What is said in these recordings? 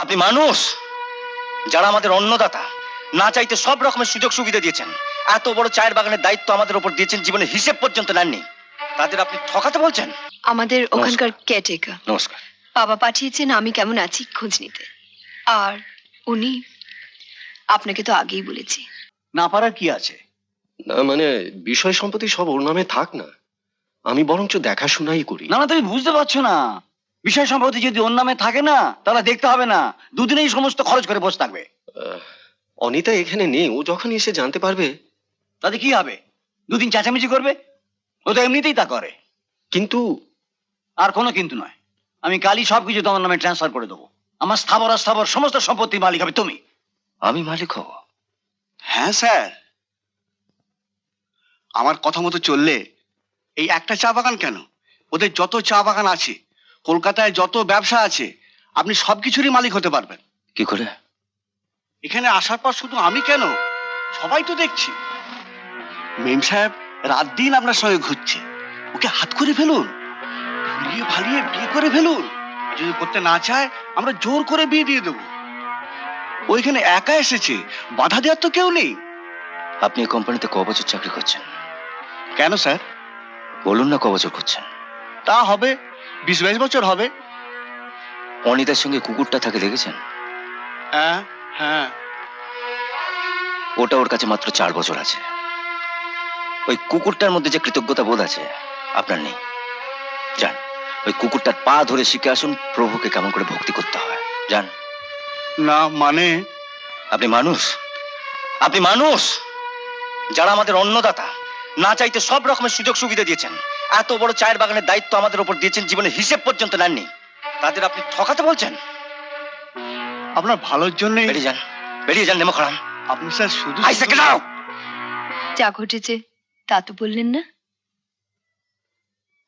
আপনি মানুষ, যারা আমাদের অন্নদাতা, না চাইতে সব রকমের সুযোগ সুবিধা দিয়েছেন, এত বড় চায়ের বাগানের দায়িত্ব আমাদের উপর দিয়েছেন, জীবনে হিসেব পর্যন্ত নেননি, তাদের আপনি ঠকাতে বলছেন? আমাদের ওখানকার কেয়ারটেকার। নমস্কার। বাবা পাঠিয়েছেন আমি কেমন আছি খোঁজ নিতে। আর উনি আপনাকে তো আগেই বলেছি। না পারার কি আছে? না মানে বিষয় সম্পত্তি সব ওর নামে থাক না, আমি বরঞ্চ দেখাশোনাই করি। না না, তুমি বুঝতে পারছো না। বিষয় সম্পত্তি যদি ওর নামে থাকে না, তাহলে দেখতে হবে না, দুদিনেই সমস্ত খরচ করে বসে থাকবে। অনিতা এখানে নেই, ও যখন এসে জানতে পারবে। তাতে কি হবে? দুদিন চেঁচামেচি করবে, ও তো এমনিতেই তা করে। কিন্তু আর কোনো কিন্তু নয়, আমি কালই সবকিছু তোমার নামে ট্রান্সফার করে দেবো। আমার স্থাবর অস্থাবর সমস্ত সম্পত্তির মালিক হবে তুমি। আমি মালিক হব? হ্যাঁ স্যার, আমার কথা মতো চললে এই একটা চা বাগান কেন, ওদের যত চা বাগান আছে, কলকাতায় যত ব্যবসা আছে, আপনি সবকিছুরই মালিক হতে পারবেন। কি করে? এখানে আসার পর শুধু আমি কেন, সবাই তো দেখছি। মেম সাহেব রাত দিন আপনার সঙ্গে ঘুরছে, ওকে হাত করে ফেলুন, ভুলিয়ে ভালিয়ে বিয়ে করে ফেলুন। আর যদি করতে না চায়, আমরা জোর করে বিয়ে দিয়ে দেবো। ওইখানে একা এসেছে, বাধা দেওয়ার তো কেউ নেই। আপনি এই কোম্পানিতে ক বছর চাকরি করছেন? কেন স্যার? বলুন না, ক বছর করছেন? তা হবে 20-22 বছর হবে। অনিতার সঙ্গে কুকুরটা থাকে দেখেছেন? হ্যাঁ হ্যাঁ। ওটা ওর কাছে মাত্র 4 বছর আছে। ওই কুকুরটার মধ্যে যে কৃতজ্ঞতা বোধ আছে, আপনার নেই। যান, ওই কুকুরটার পা ধরে শিখে আসুন প্রভুকে কেমন করে ভক্তি করতে হয়। যান। না মানে? আপনি মানুষ, আপনি মানুষ, যারা আমাদের অন্নদাতা, না চাইতে সব রকমের সুযোগ সুবিধা দিয়েছেন, এত বড় চায়ের বাগানের দায়িত্ব আমাদের উপর দিয়েছেন, জীবনে হিসেব পর্যন্ত নেননি, তাদের আপনি ঠকাতে বলছেন? আপনার ভালোর জন্যই। বেরিয়ে যান, বেরিয়ে যান নেমো খারাম। আপনি স্যার শুধু যা ঘটেছে তা তো বললেন না।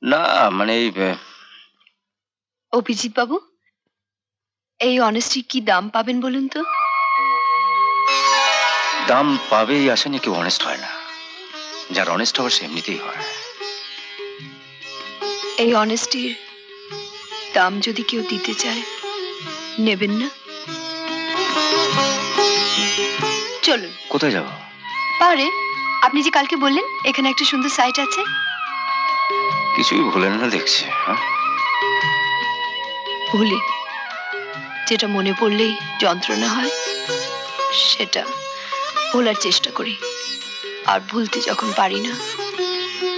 না মানে অভিজিৎ বাবু, এই অনেস্টির কি দাম পাবেন বলুন তো? দাম পাবেই আসেনি, কেউ অনেস্ট হয় না। যার অনেস্ট হওয়ার সে এমনিতেই হয়। এই অনেস্টির দাম যদি কেউ দিতে চায়, নেবেন না? চলুন। কোথায় যাব? পারে, আপনি যে কালকে বললেন এখানে একটা সুন্দর সাইট আছে। কিছুই ভুলেন না দেখছি। হ্যাঁ, ভুলি, যেটা মনে পড়লেই যন্ত্রণা হয় সেটা ভোলার চেষ্টা করি, আর ভুলতে যখন পারি না।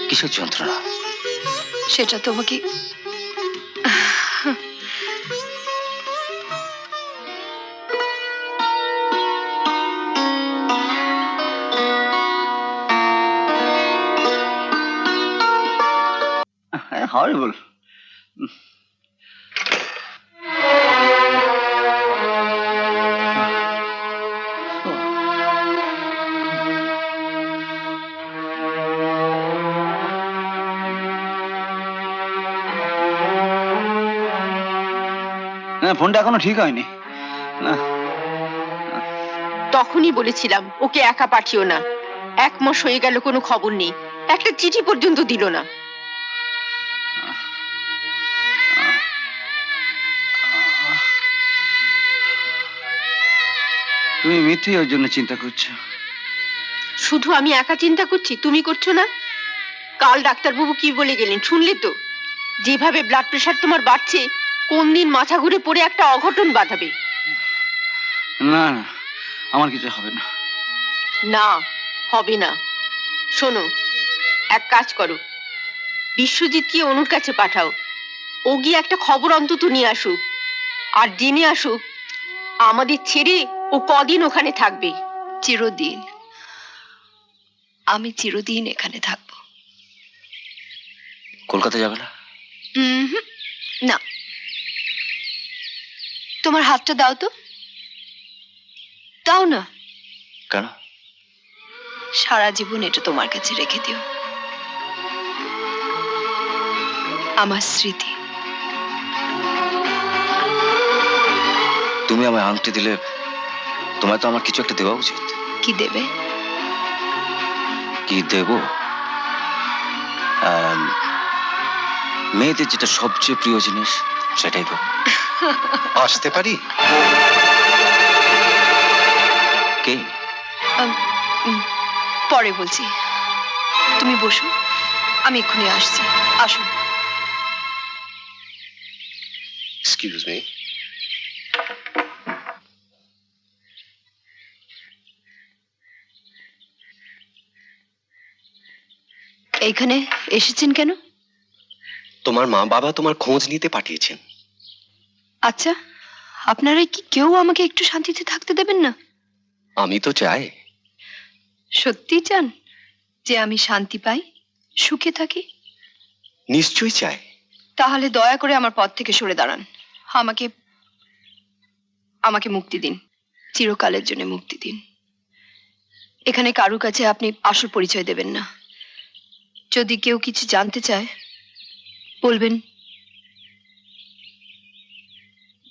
কিসের যন্ত্রণা? সেটা তোমাকে হরিবল। ফোনটা এখনো ঠিক হয়নি না। তখনই বলেছিলাম ওকে একা পাঠিও না। 1 মাস হয়ে গেল কোনো খবর নেই, একটা চিঠি পর্যন্ত দিল না। তুমি মিথ্যেই ওর জন্য চিন্তা করছো। শুধু আমি একা চিন্তা করছি, তুমি করছো না? কাল ডাক্তারবাবু কি বলে গেলেন শুনলে তো? যেভাবে ব্লাড প্রেশার তোমার বাড়ছে, কোন দিন মাথা ঘুরে পড়ে একটা অঘটন বাঁধাবে। না না, আমার কিছু হবে না। না, হবে না। শোনো, এক কাজ করো, বিশ্বজিৎকে অনুর কাছে পাঠাও। ও গিয়ে একটা খবর অন্তত নিয়ে আসুক, আর জেনে আসুক আমাদের ছেড়ে ও কদিন ওখানে থাকবে। চিরদিন, আমি চিরদিন এখানে থাকবো। কলকাতা যাবে না? না। তোমার হাতটা দাও তো। দাও না। কেন? সারা জীবন এটা তোমার কাছে রেখে দিও, আমার স্মৃতি। তুমি আমায় আংটি দিলে তোমায় তো আমার কিছু একটা দেওয়া উচিত। কি দেবে? কি দেব? মেয়েদের যেটা সবচেয়ে প্রিয় জিনিস সেটাই দেব। আসতে পারি? কে? আম, পরে বলছি, তুমি বসো, আমি এক্ষুনি আসছি। আসুন। Excuse me. এইখানে এসেছেন কেন? তোমার মা বাবা তোমার খোঁজ নিতে পাঠিয়েছেন। আচ্ছা, আপনারা কি কেউ আমাকে একটু শান্তিতে থাকতে দেবেন না? আমি তো চাই। সত্যি চান যে আমি শান্তি পাই, সুখে থাকি? নিশ্চয়ই চাই। তাহলে দয়া করে আমার পথ থেকে সরে দাঁড়ান। আমাকে আমাকে মুক্তি দিন, চিরকালের জন্য মুক্তি দিন। এখানে কারো কাছে আপনি আসল পরিচয় দেবেন না। যদি কেউ কিছু জানতে চায় বলবেন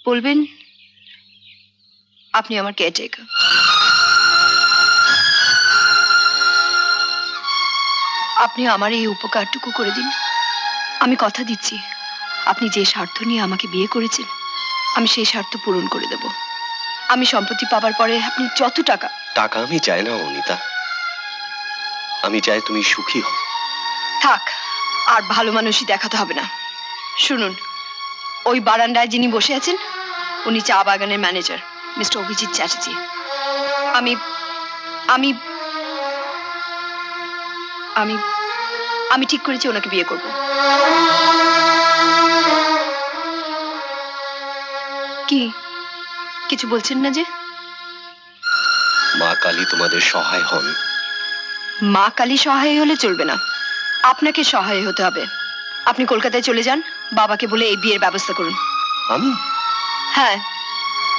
বলবেন আপনি আমার কেয়ারটেকার। আপনি আমার এই উপকারটুকু করে দিন। আমি কথা দিচ্ছি, আপনি যে স্বার্থ নিয়ে আমাকে বিয়ে করেছেন আমি সেই স্বার্থ পূরণ করে দেব। আমি সম্পত্তি পাবার পরে আপনি যত টাকা। টাকা আমি চাই না অনিতা, আমি চাই তুমি সুখী হও। থাক, আর ভালো মানুষই দেখাতে হবে না। শুনুন, ওই বারান্দায় যিনি বসে আছেন উনি চা বাগানের ম্যানেজার মিস্টার অভিজিৎ চ্যাটার্জি। আমি আমি আমি আমি ঠিক করেছি ওনাকে বিয়ে করব। কি কিছু বলছেন না যে? মা কালী তোমাদের সহায় হন। মা কালী সহায় হলে চলবে না, আপনাকে সহায় হতে হবে। আপনি কলকাতায় চলে যান, বাবাকে বলে এই বিয়ের ব্যবস্থা করুন। আমি? হ্যাঁ,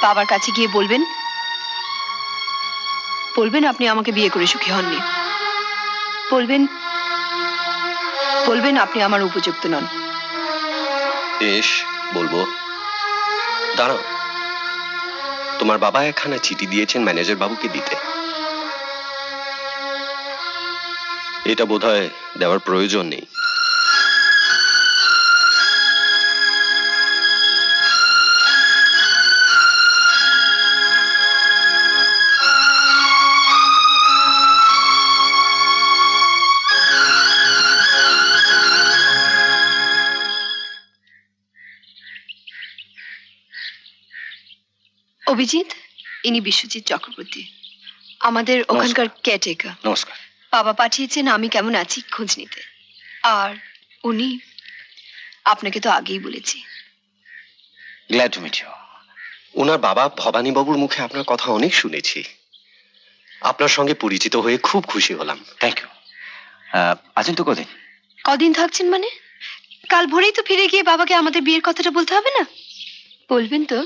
বাবার কাছে গিয়ে বলবেন বলবেন আপনি আমাকে বিয়ে করে সুখী হননি। বলবেন বলবেন আপনি আমার উপযুক্ত নন। বেশ, বলবো। দাঁড়াও, তোমার বাবা একখানা চিঠি দিয়েছেন ম্যানেজার বাবুকে দিতে। এটা বোধহয় দেওয়ার প্রয়োজন নেই। অভিজিৎ, ইনি বিশ্বজিৎ চক্রবর্তী, আমাদের ওখানকার কেয়ারটেকার। নমস্কার। বাবা পাঠিয়েছেন আমি কেমন আছি খোঁজ নিতে। আর উনি আপনাকে তো আগেই বলেছি। Glad to meet you. ওনার বাবা ভবানী বাবুর মুখে আপনার কথা অনেক শুনেছি। আপনার সঙ্গে পরিচিত হয়ে খুব খুশি হলাম। Thank you. আছেন তো কদিন? কদিন থাকছেন মানে? কাল ভোরেই তো ফিরে গিয়ে বাবাকে আমাদের বিয়ের কথাটা বলতে হবে না? বলবেন তো?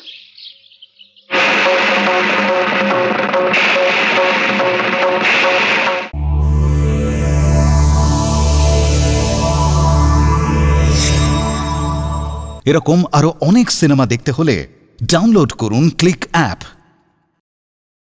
এরকম আরো অনেক সিনেমা দেখতে হলে ডাউনলোড করুন ক্লিক অ্যাপ।